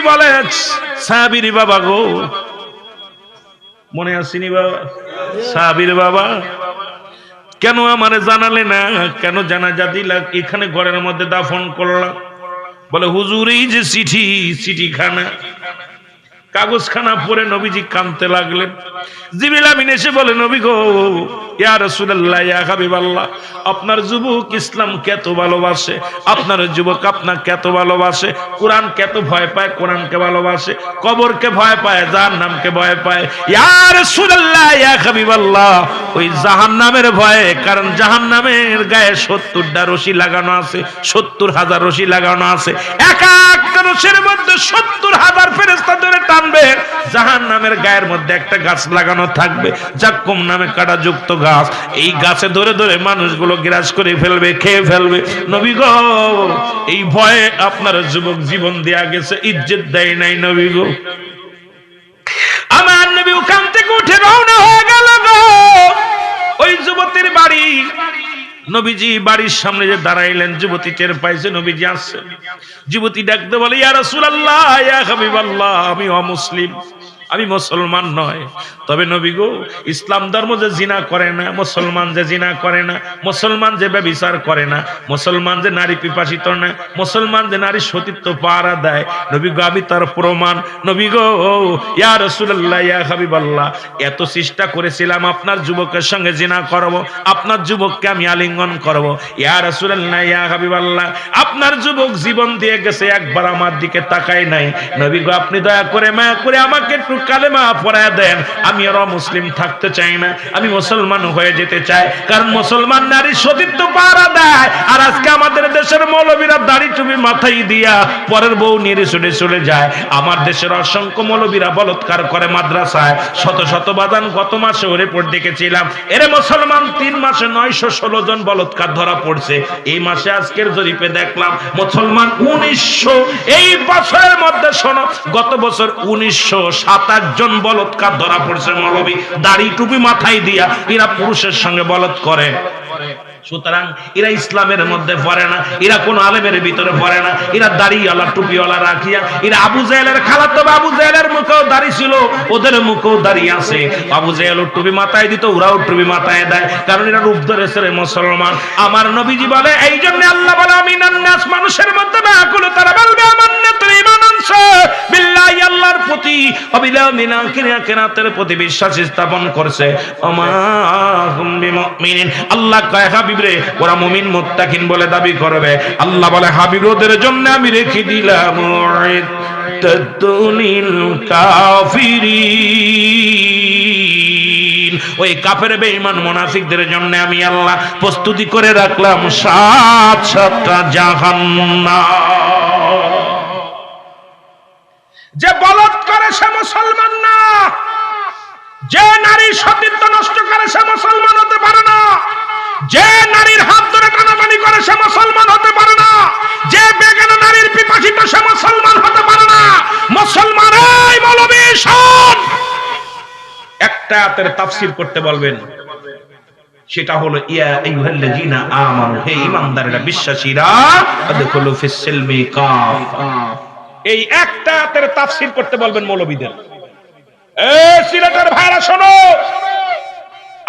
বলে, সাহাবীর বাবা গো, মনে আসেনি বাবা? সাহাবীর বাবা, কেন আমারে জানালে না? কেন জানাজা দিলা? এখানে ঘরের মধ্যে দাফন করলা? বলে হুজুর, এই যে চিঠিখানা, কাগজখানা পড়ে নবীজি কাঁদতে লাগলেন। জিবরিল আমিন এসে বলে, নবী গো, ইয়া রাসূলুল্লাহ, ইয়া হাবিবাল্লাহ, আপনার যুবক ইসলামকে এত ভালোবাসে, আপনার যুবক আপনাকে এত ভালোবাসে, কোরআনকে এত ভয় পায়, কোরআনকে ভালোবাসে, কবরকে ভয় পায়, জাহান্নামকে ভয় পায়। ইয়া রাসূলুল্লাহ, ইয়া হাবিবাল্লাহ, ওই জাহান্নামের ভয়ে, কারণ জাহান্নামের গায়ে 70টা রশি লাগানো আছে, 70,000 রশি লাগানো আছে। এক একটা রশির মধ্যে 70,000 ফেরেশতা ধরে টানবে। জাহান্নামের গায়ের মধ্যে একটা গাছ লাগানো থাকবে, জাক্কুম নামে কাঁটাযুক্ত গাছ। এই গাছে ধরে ধরে মানুষগুলো গ্রাস করে ফেলবে, খেয়ে ফেলবে। নবী গো, এই ভয়ে আপনার যুবক জীবন দেয়া গেছে, ইজ্জত দেয় নাই। নবী গো, আমার নবী ওখান থেকে উঠে রওনা হয়ে গেল গো ওই যুবতীর বাড়ি। নবীজি বাড়ির সামনে যে দাঁড়াইলেন, যুবতী টের পাইছে নবীজি আসছে। যুবতী ডাকতে বলে, ইয়া রাসূলুল্লাহ, ইয়া হাবিবাল্লাহ, আমি অমুসলিম, আমি মুসলমান নয়। তবে নবী গো, ইসলাম ধর্ম যে জিনা করে না, মুসলমান যে জিনা করে না, মুসলমান যে ব্যভিচার করে না, মুসলমান যে নারী পিপাসিত না, মুসলমান যে নারী সতীত্ব পাহারা দেয়, নবী গো আমি তার প্রমাণ। নবী গো, ইয়া রাসূলুল্লাহ, ইয়া হাবিবাল্লাহ, এত চেষ্টা করেছিলাম আপনার যুবকের সঙ্গে জিনা করব, আপনার যুবককে আমি আলিঙ্গন করব। ইয়া রাসূলুল্লাহ, ইয়া হাবিবাল্লাহ, আপনার যুবক জীবন দিয়ে গেছে, একবার আমার দিকে তাকায় নাই। নবী গো, আপনি দয়া করে মায়া করে আমাকে একটু কালেমা পড়ায় দেন। আমি আর মুসলিম থাকতে চাই না, আমি মুসলমান হয়ে যেতে চাই, কারণ মুসলমান নারী সতীত্ব পাহারা দেয়। আর আজকে আমাদের দেশের মৌলবীরা দাড়ি টুপি মাথায় দিয়া পরের বউ নিয়ে চলে যায়। আমার দেশের অসংখ্য মৌলবীরা বলাৎকার করে মাদ্রাসায়, শত শত বাদান। গত মাসে রিপোর্ট দেখেছিলাম, এর মুসলমান 3 মাসে 916 জন বলাৎকার ধরা পড়ছে। এই মাসে আজকের জরিপে দেখলাম মুসলমান 1900, এই বছরের মধ্যে শোনো, গত বছর 1927 জন বলাৎকার ধরা পড়ছে। মৌলবী দাড়ি টুপি মাথায় দিয়া এরা পুরুষের সঙ্গে বলাৎ করে। সুতরাং এরা ইসলামের মধ্যে পড়ে না, এরা কোন আলেমের ভিতরে পড়ে না, এরা দাড়িওয়ালা টুপিওয়ালা রাখিয়া, এরা আবু জাহেলের খালাতো আবু জাহেলের মুখেও দাড়ি ছিল, ওদের মুখেও দাড়ি আছে। আবু জাহেল টুপি মাথায় দিত, ওরাও টুপি মাথায় দেয়, কারণ এরা রূপ ধরেছে মুসলমান। আমার নবীজি বলে, এই জন্য আল্লাহ বলে, আমিনান নাস, মানুষের মধ্যে না কুল তারা বলবে আমান্নাতুল ঈমান আনসা বিল্লাহি, আল্লাহর প্রতি, অবিলা মিনা কিরাতের প্রতি বিশ্বাস স্থাপন করছে। ওমা হুম বিমুমিনিন, আল্লাহ কয় হাবিবরে, ওরা মুমিন মুত্তাকিন বলে দাবি করবে। আল্লাহ বলে, হাবিব ওদের জন্য আমি রেখে দিলাম মুইদ্দাতুল কাফিরিন, ওই কাফের বেঈমান মুনাফিকদের জন্য আমি আল্লাহ প্রস্তুতি করে রাখলাম 7টা জাহান্নাম। যে বলৎ করে সে মুসলমান না, যে নারী সতীত্ব নষ্ট করে সে মুসলমান হতে পারে না, যে নারীর হাত ধরে টানাটানি করে সে মুসলমান হতে পারে না, যে বেগানা নারীর পিপাসিত সে মুসলমান হতে পারে না। মুসলমান এই মৌলবী শোন, একটা আয়াতের তাফসীর করতে বলবেন, সেটা হলো ইয়া আইয়ুহাল্লাযীনা আমানু, হে ঈমানদারেরা, বিশ্বাসীরা, আদখুলু ফিস সিলমি কাফা, এই একটা আয়াতের তাফসীর করতে বলবেন মৌলবীদের। এই সিলেটের ভাইরা শোনো,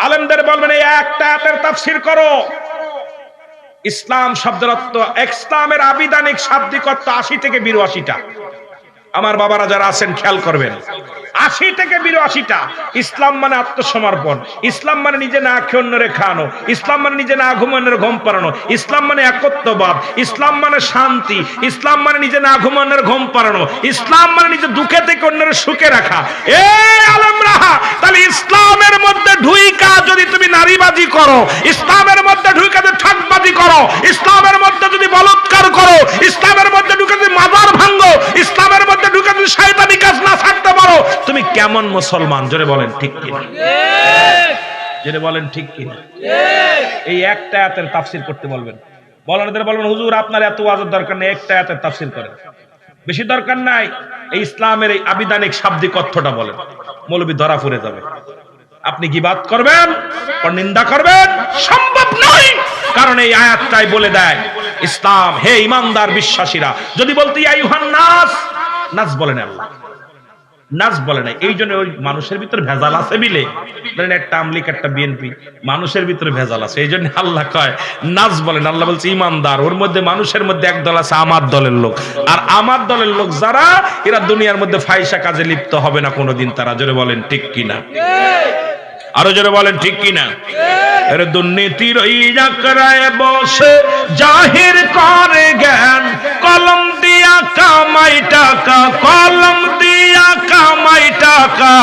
আলেমদের বলবেন এই একটা আয়াতের তাফসীর করো। ইসলাম শব্দের অর্থ, ইসলামের আবিধানিক শাব্দিক অর্থ 80 থেকে 82টা। আমার বাবারা যারা আছেন খেয়াল করবেন, 80 থেকে 82টা। ইসলাম মানে আত্মসমর্পণ, ইসলাম মানে নিজে না খেয়ে অন্যরে খাওয়ানো, ইসলাম মানে নিজে না ঘুমানোর ঘুম পাড়ানো, ইসলাম মানে একত্ববাদ, ইসলাম মানে শান্তি, ইসলাম মানে নিজে না ঘুমানোর ঘুম পাড়ানো, ইসলাম মানে নিজে দুঃখে থেকে অন্যের সুখে রাখা। এই আলেমরা, তাহলে ইসলামের মধ্যে ঢুইকা যদি তুমি নারীবাজি করো, ইসলামের মধ্যে ঢুইকা যদি ঠাকবাজি করো, ইসলামের মধ্যে যদি বলাৎকার করো, ইসলামের মধ্যে ঢুকে যদি মাজার ভাঙো, ইসলামের মধ্যে ঢুকে যদি শয়তানি কাজ না থাকতে পারো, তুমি কেমন মুসলমান? জোরে বলেন ঠিক কিনা? জোরে বলেন ঠিক কিনা? এই একটা আয়াতের তাফসীর করতে বলবেন। বলারদের বলবেন, হুজুর আপনার এত ওয়াজের দরকার নেই, একটা আয়াতের তাফসীর করেন, বেশি দরকার নাই, এই ইসলামের এই আবিধানিক শাব্দিক অর্থটা বলেন। মৌলবী ধরা পড়ে যাবে। আপনি গীবাত করবেন, নিন্দা করবেন, সম্ভব নয়, কারণ এই আয়াতটাই বলে দেয় ইসলাম, হে ঈমানদার বিশ্বাসীরা। যদি বলতে ইয়া আইয়ুহান নাস, নাচ বলে না আল্লাহ, নাচ বলে না। এই জন্য ওই মানুষের ভিতরে ভেজাল আছে বিলে, ধরেন একটা আমলিক একটা বিএনপি, মানুষের ভিতরে ভেজাল আছে, এই জন্য আল্লাহ কয় নাচ বলেন। আল্লাহ বলছে ইমানদার, ওর মধ্যে মানুষের মধ্যে একদল আছে আমার দলের লোক, আর আমার দলের লোক যারা, এরা দুনিয়ার মধ্যে ফাহিশা কাজে লিপ্ত হবে না কোনোদিন। তারা জোরে বলেন ঠিক কিনা, আরো জোরে বলেন ঠিক কিনা। এর দুর্নীতির ওই জাকরায় বসে জাহির করে জ্ঞান, কলম দিয়া কামাই টাকা, কলম দিয়া কামাই টাকা,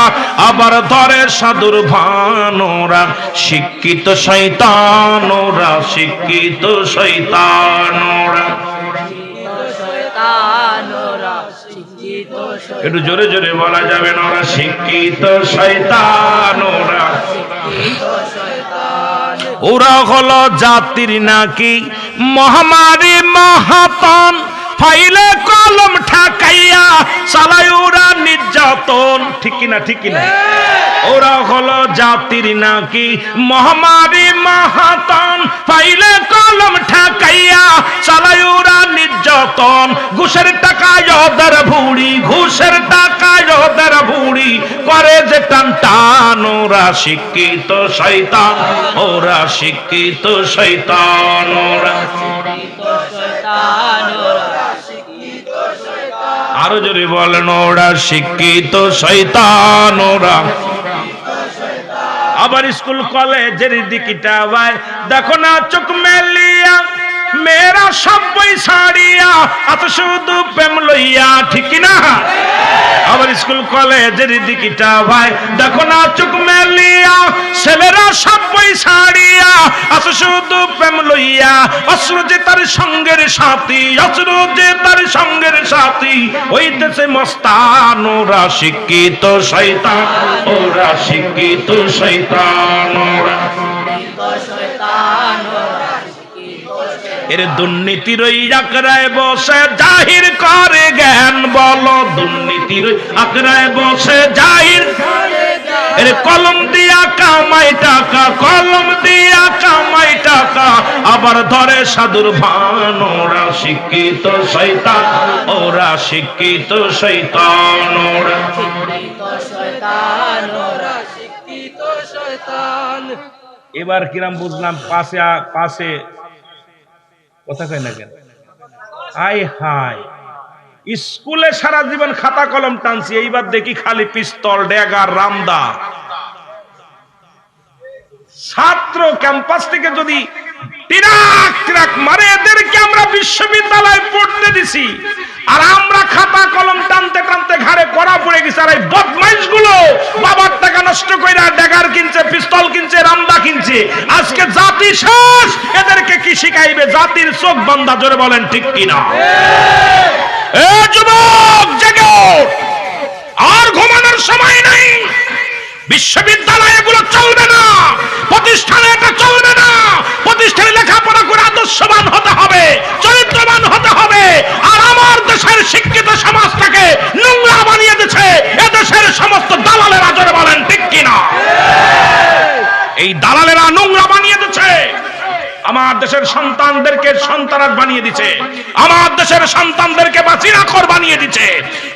আবার ধরে সাধুর ভানোরা, শিক্ষিত শয়তানোরা, শিক্ষিত শয়তানোরা। একটু জোরে জোরে বলা যাবে না, ওরা শিক্ষিত শয়তান, ওরা হলো জাতির নাকি মহামারী মহাতন, ফাইলে কলম ঠাকাইয়া চালায় ওরা নির্যাতন। ঠিক কিনা, ঠিক কিনা। ওরা হলো জাতির নাকি মহামারী মহাতন, ফাইলে কলম ঠাকাইয়া চালায় ওরা নির্যাতন। ঘুষের টাকায় ওদের ভুড়ি, ঘুষের টাকায় ওদের ভুড়ি, করে যে টান টান। ওরা শিক্ষিত শয়তান, ওরা শিক্ষিত শয়তান, ওরা আরো জোরে বলেন ওরা শিক্ষিত শয়তান, ওরা। আবার স্কুল কলেজের দিকটা ভাই দেখো না চোখ মেলিয়া, মেয়েরা সব বই ছাড়িয়া এত শুধু প্রেম লইয়া। ঠিক না। আবার স্কুল কলেজের দিকটা ভাই দেখো না চোখ মেলিয়া, ছেলেরা সব বই ছাড়িয়া এত শুধু প্রেম লইয়া। অস্ত্র যে তার সঙ্গের সাথী, অস্ত্র যে তার সঙ্গের সাথী, ওই দেশে মস্তান। ওরা শিক্ষিত শয়তান, ওরা শিক্ষিত শয়তান, ওরা এর দুর্নীতির ওই আকড়ায় বসে জাহির করে জ্ঞান। বলো দুর্নীতির ওই আকড়ায় বসে জাহির, এর কলম দিয়া কামাই টাকা, কলম দিয়া কামাই টাকা, আবার ধরে সাধুর ভান। ওরা শিক্ষিত শয়তান, ওরা শিক্ষিত শয়তান, ওরা শিক্ষিত শয়তান। এবার কিরাম বুঝলাম পাশে পাশে কথা কয় না কেন? আয় হায়, স্কুলে সারা জীবন খাতা কলম টানছি, এইবার দেখি খালি পিস্তল, ড্যাগার, রামদা। ছাত্র ক্যাম্পাস থেকে যদি ট্রাক ট্রাক মারে, এদেরকে আমরা বিশ্ববিদ্যালয়ে পড়তে দিছি, আর আমরা খাতা কলম টানতে টানতে ঘাড়ে কড়া পড়ে গেছে। আর এই বদমাইশ গুলো বাবার টাকা নষ্ট কইরা ড্যাগার কিনছে, পিস্তল কিনছে, রামদা কিনছে। আজকে জাতি শেষ, এদেরকে কি শিখাইবে? জাতির চোখ বান্ধা। জোরে বলেন ঠিক কিনা। এ যুবক জেগে ওঠ, আর ঘুমানোর সময় নাই। বিশ্ববিদ্যালয় এগুলো চলবে না, প্রতিষ্ঠানে এটা চলবে না। প্রতিষ্ঠানে লেখাপড়া করে আদর্শবান হতে হবে, চরিত্রবান হতে হবে। আর আমার দেশের শিক্ষিত সমাজটাকে নোংরা বানিয়ে দিচ্ছে এদেশের সমস্ত দালালেরা। জোরে বলেন ঠিক কিনা। এই দালালেরা নোংরা বানিয়ে দিচ্ছে, আমার দেশের সন্তানদেরকে সন্তানাস বানিয়ে দিচ্ছে, আমার দেশের সন্তানদেরকে বাচিরাখর বানিয়ে দিচ্ছে।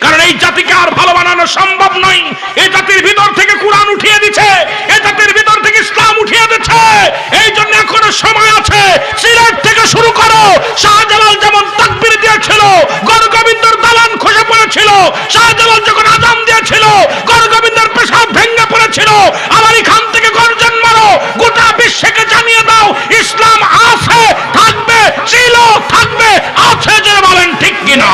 কারণ এই জাতিকে আর ভালো বানানো সম্ভব নয়। এই জাতির ভিতর থেকে কোরআন উঠিয়ে দিচ্ছে, এই জাতির ভিতর থেকে ইসলাম উঠিয়ে দিচ্ছে। এই জন্য এখনো সময় আছে। সিলেট থেকে শুরু করো, শাহজালাল যেমন তাকবীর দিয়েছিল, গণগোবিন্দর দালান খসে পড়েছিল। শাহজালাল যখন আযান দিয়েছিল, গণগোবিন্দর পেশাব ভেঙে পড়েছিল। আবার এখান থেকে গর্জন মারো, গোটা বিশ্বকে জানিয়ে দাও ইসলাম আছে, থাকবে, ছিল, থাকবে, আছে। যে বলেন ঠিক কিনা।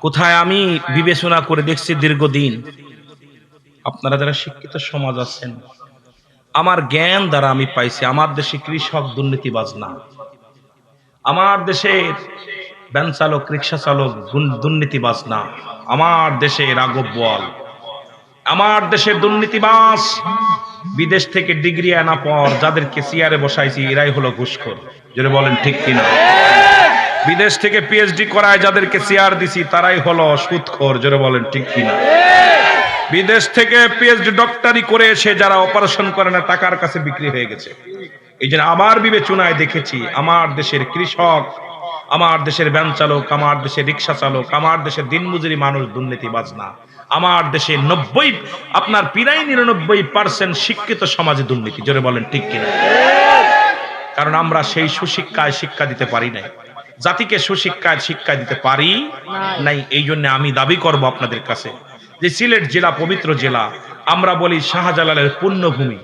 কোথায় আমি বিবেচনা করে দেখছি দীর্ঘদিন, আপনারা যারা শিক্ষিত সমাজ আছেন, আমার জ্ঞান দ্বারা আমি পাইছি আমার দেশে কৃষক দুর্নীতিবাজ না, আমার দেশের ভ্যান চালক রিক্সা চালক দুর্নীতিবাজ না, আমার দেশে রাঘব বোয়াল, আমার দেশের দুর্নীতিবাজ বিদেশ থেকে ডিগ্রি আনা পর যাদেরকে চেয়ারে বসাইছি এরাই হলো ঘুষখোর। যদি বলেন ঠিক কিনা? বিদেশ থেকে পিএইচডি করায় যাদেরকে চেয়ার দিছি তারাই হলো সুদখোর। যদি বলেন ঠিক কিনা? বিদেশ থেকে পিএইচডি ডক্টরি করে এসে যারা অপারেশন করে না টাকার কাছে বিক্রি হয়ে গেছে। এই জন্য আমার বিবেচনায় দেখেছি আমার দেশের কৃষক, আমার দেশের ভ্যান চালক, আমার দেশের রিক্সা চালক, আমার দেশের দিনমজুরি মানুষ দুর্নীতিবাজ না। আমার দেশে 90 আপনার প্রায় 99% শিক্ষিত সমাজে দুর্নীতি। জোরে বলেন ঠিক কিনা? কারণ আমরা সেই সুশিক্ষায় শিক্ষা দিতে পারি নাই, জাতিকে সুশিক্ষায় শিক্ষা দিতে পারি নাই। এই জন্য আমি দাবি করব আপনাদের কাছে যে সিলেট জেলা পবিত্র জেলা, আমরা বলি শাহজালালের পুণ্যভূমি।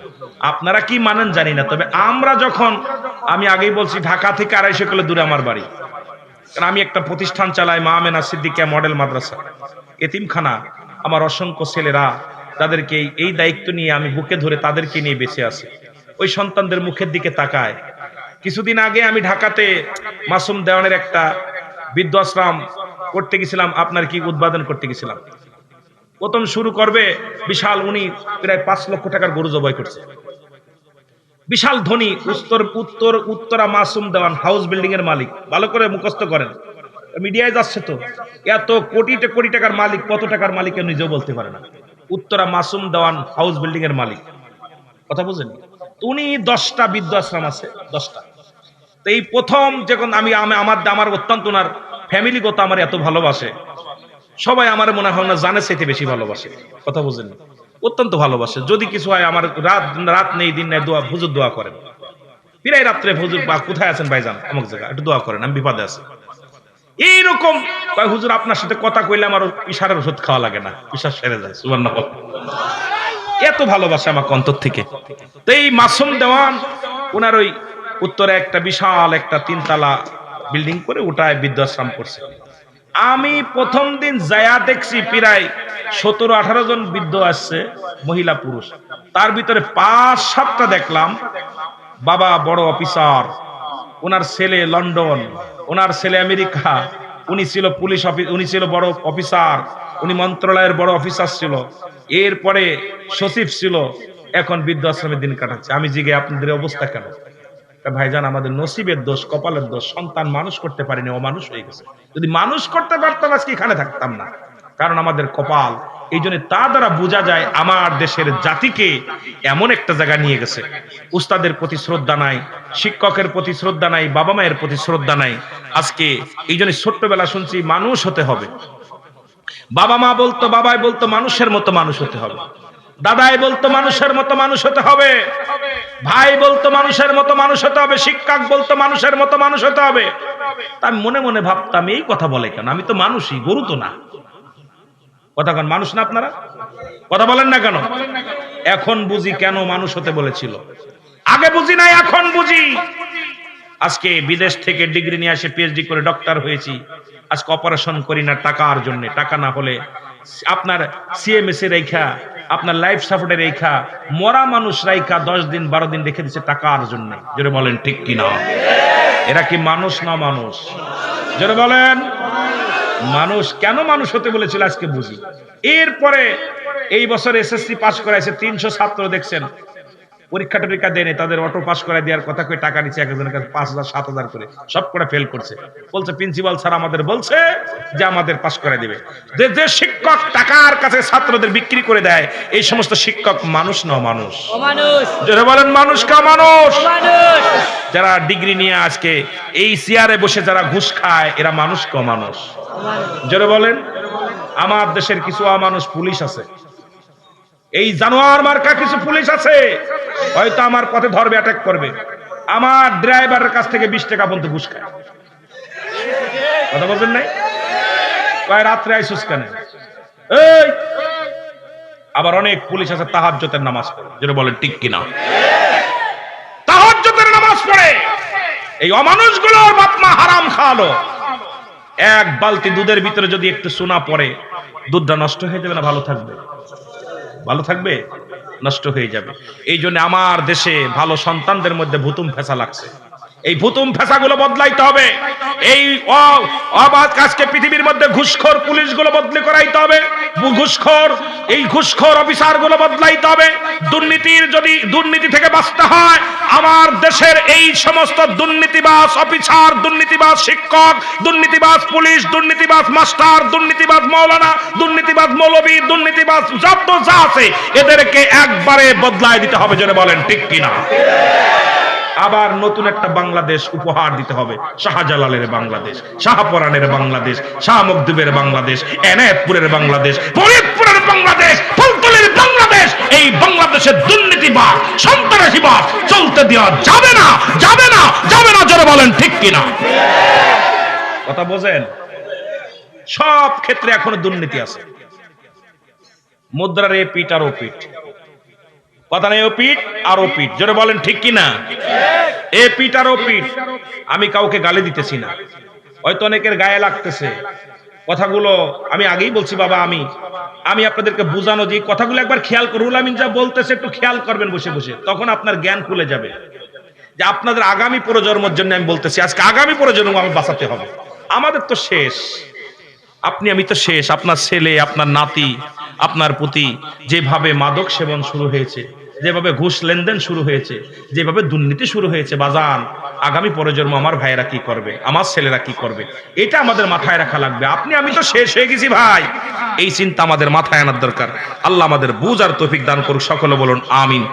আপনারা কি মানেন জানি না, তবে আমরা যখন, আমি আগেই বলছি ঢাকা থেকে 250 কিলো দূরে আমার বাড়ি, কারণ আমি একটা প্রতিষ্ঠান চালাই মা আমেনা সিদ্দিকিয়া মডেল মাদ্রাসা, এতিমখানা। আমার অসংখ্য ছেলেরা তাদেরকে এই দায়িত্ব নিয়ে আমি বুকে ধরে তাদেরকে নিয়ে বেঁচে আছি। ওই সন্তানদের মুখের দিকে তাকায়। কিছুদিন আগে আমি ঢাকাতে মাসুম দেওয়ানের একটা বৃদ্ধাশ্রম করতে গেছিলাম, আপনার কি উদ্বোধন করতে গেছিলাম। প্রথম শুরু করবে বিশাল, উনি প্রায় 5 লক্ষ টাকার গরু জবাই করছে, বিশাল ধনী, উত্তরা মাসুম দেওয়ান হাউস বিল্ডিং এর মালিক। ভালো করে মুখস্থ করেন, মিডিয়ায় যাচ্ছে তো। এত কোটি টাকার মালিক, কত টাকার মালিক নিজেও বলতে পারে না। উত্তরা মাসুম দেওয়ান হাউস বিল্ডিং এর মালিক, কথা বুঝেন? উনি 10টা বৃদ্ধাশ্রম আছে, 10টা। তো এই প্রথম যখন আমার অত্যন্ত ওনার ফ্যামিলিগত আমার এত ভালোবাসে, সবাই আমার মনে হয় না জানে চাইতে বেশি ভালোবাসে, কথা বুঝেন? অত্যন্ত ভালোবাসে। যদি কিছু হয় আমার রাত নেই দিন নেই দোয়া, হুজুর দোয়া করেন। প্রায় রাত্রে হুজুর বা কোথায় আছেন ভাইজান অমুক জায়গা, একটু দোয়া করেন, আমি বিপদে আছি। এইরকম হুজুর আপনার সাথে কথা কইলে আমার পিসারের ওষুধ খাওয়া লাগে না, পিসার সেরে যায়। সুবহানাল্লাহ। এত ভালোবাসে আমাকে অন্তর থেকে। তো এই মাসুম দেওয়ান ওনার ওই উত্তরে একটা বিশাল একটা 3তলা বিল্ডিং করে ওটায় বৃদ্ধাশ্রম করছে। আমি প্রথম দিন যায়া দেখছি প্রায় 17-18 জন বৃদ্ধ আসছে, মহিলা পুরুষ। তার ভিতরে 5-7টা দেখলাম বাবা বড় অফিসার, ওনার ছেলে লন্ডন, ওনার ছেলে আমেরিকা, উনি ছিল পুলিশ অফিস, উনি ছিল বড় অফিসার, উনি মন্ত্রণালয়ের বড় অফিসার ছিল, এরপরে সচিব ছিল, এখন বৃদ্ধাশ্রমে দিন কাটাচ্ছে। আমি জিজ্ঞাসা আপনাদের অবস্থা কেন? ভাইজান আমাদের নসিবের দোষ, কপালের দোষ, সন্তান মানুষ করতে পারিনি, অমানুষ হয়ে গেছে। যদি মানুষ করতে পারতাম আজকে এখানে থাকতাম না, কারণ আমাদের কপাল। এই জন্য তা দ্বারা বোঝা যায় আমার দেশের জাতিকে এমন একটা জায়গা নিয়ে গেছে। উস্তাদের প্রতি শ্রদ্ধা নাই, শিক্ষকের প্রতি শ্রদ্ধা নাই, বাবা মায়ের প্রতি শ্রদ্ধা নাই। আজকে এই জন্য ছোট্টবেলা শুনছি মানুষ হতে হবে, বাবা মা বলতো, বাবাই বলতো মানুষের মতো মানুষ হতে হবে, দাদাই বলতো মানুষের মতো মানুষ হতে হবে, ভাই বলতো মানুষের মতো মানুষ হতে হবে, শিক্ষক বলতো মানুষের মতো মানুষ হতে হবে। আমি মনে মনে ভাবতাম এই কথা বলে কেন, আমি তো মানুষই, গরু তো না। কথা কেন, মানুষ না আপনারা? কথা বলেন না কেন? এখন বুঝি কেন মানুষ হতে বলেছিল। আগে বুঝি নাই, এখন বুঝি। আজকে বিদেশ থেকে ডিগ্রি নিয়ে আসে পিএইচডি করে ডক্টর হয়েছি। আজকে অপারেশন করি না টাকার জন্য, টাকা না হলে আপনার সিএমএস এর রেখা, আপনার লাইফ সাপোর্টের রেখা, মরা মানুষ রাইখা 10 দিন 12 দিন রেখে দিচ্ছে টাকার জন্য। জোরে বলেন ঠিক কিনা? এরা কি মানুষ না মানুষ? জোরে বলেন। মানুষ কেন মানুষ হতে বলেছিল আজকে বুঝি। এরপরে এই বছর এসএসসি পাস করাইছে 300 ছাত্র, দেখছেন পরীক্ষা টরীক্ষা দেয়নি, তাদের অটো পাস করাই দেওয়ার কথা কই টাকা নিচ্ছে একজনের কাছে 5,000-7,000 করে, সব করে ফেল করছে। বলছে প্রিন্সিপাল স্যার আমাদের বলছে যে আমাদের পাস করাই দিবে। যে শিক্ষক টাকার কাছে ছাত্রদের বিক্রি করে দেয়, এই সমস্ত শিক্ষক মানুষ না মানুষ? যারা বলেন মানুষ কা মানুষ? যারা ডিগ্রি নিয়ে আজকে এই চেয়ারে বসে যারা ঘুষ খায়, এরা মানুষ কা মানুষ? যারা বলেন। আমার দেশের কিছু অমানুষ পুলিশ আছে, এই জানোয়ার মার্কা কিছু পুলিশ আছে, হয়তো আমার পথে ধরবে, অ্যাটাক করবে, আমার ড্রাইভারের কাছ থেকে 20 টাকা পর্যন্ত ঘুষ খায়। কথা বলছেন নাই? কয় রাত্রে আইসুস কেন? এই আবার অনেক পুলিশ আছে তাহাজ্জুদের নামাজ পড়ে। যেটা বলেন ঠিক কিনা? তাহাজ্জুদের নামাজ পড়ে। এই অমানুষগুলোর বাপ মা হারাম খাওয়ালো। এক বালতি দুধের ভিতরে যদি একটু সোনা পড়ে, দুধটা নষ্ট হয়ে যাবে না ভালো থাকবে? ভালো থাকবে? নষ্ট হয়ে যাবে। এই জন্য আমার দেশে ভালো সন্তানদের মধ্যে ভুতুম ফেসা লাগছে। এই ভুতুম ফেসাগুলো বদলাইতে হবে। এই অবাধ কাজকে পৃথিবীর মধ্যে ঘুষখোর পুলিশগুলো বদলে করাইতে হবে। এই ঘুষখোর অফিসারগুলো বদলাইতে হবে। দুর্নীতি থেকে বাঁচতে হয়, আমার দেশের এই সমস্ত দুর্নীতিবাজ অফিসার, দুর্নীতিবাজ শিক্ষক, দুর্নীতিবাজ পুলিশ, দুর্নীতিবাজ মাস্টার, দুর্নীতিবাজ মাওলানা, দুর্নীতিবাজ মৌলবী, দুর্নীতিবাজ যত যা আছে এদেরকে একবারে বদলায় দিতে হবে। জোরে বলেন ঠিক কিনা? আবার নতুন একটা বাংলাদেশ উপহার দিতে হবে। শাহজালালের বাংলাদেশ, শাহপরানের বাংলাদেশ, শাহ মখদুমের বাংলাদেশ, এনায়েতপুরের বাংলাদেশ, ফরিদপুরের বাংলাদেশ, ফুলতলির বাংলাদেশ। এই বাংলাদেশের দুর্নীতিবাদ, সন্ত্রাসীবাদ চলতে দেওয়া যাবে না, যাবে না, যাবে না। জোরে বলেন ঠিক কিনা? কথা বোঝেন? সব ক্ষেত্রে এখনো দুর্নীতি আছে। মুদ্রার এ পিঠ আর ও পিঠ, কথা নেই, ও পিঠ আর ও পিঠ। জোরে বলেন ঠিক কিনা? এ পিঠ আর ও পিঠ। আমি কাউকে গালি দিতেছি না, হয়তো অনেকের গায়ে লাগতেছে কথাগুলো। আমি আগেই বলছি বাবা, আমি আপনাদেরকে বুঝানো যে কথাগুলো একবার খেয়াল করুন। রুহুল আমিন যা বলতেছে একটু খেয়াল করবেন বসে বসে, তখন আপনার জ্ঞান খুলে যাবে যে আপনাদের আগামী প্রজন্মের জন্য আমি বলতেছি। আজকে আগামী প্রজন্ম আমি বাঁচাতে হবে। আমাদের তো শেষ, আপনি আমি তো শেষ। আপনার ছেলে, আপনার নাতি, আপনার প্রতি যেভাবে মাদক সেবন শুরু হয়েছে, যেভাবে ঘুষ লেনদেন শুরু হয়েছে, যেভাবে দুর্নীতি শুরু হয়েছে, বাজান আগামী প্রজন্ম আমার ভাইয়েরা কি করবে, আমার ছেলেরা কি করবে, এটা আমাদের মাথায় রাখা লাগবে। আপনি আমি তো শেষ হয়ে গেছি ভাই, এই চিন্তা আমাদের মাথায় আনার দরকার। আল্লাহ আমাদের বুঝ আর তৌফিক দান করুক। সকলে বলুন আমিন।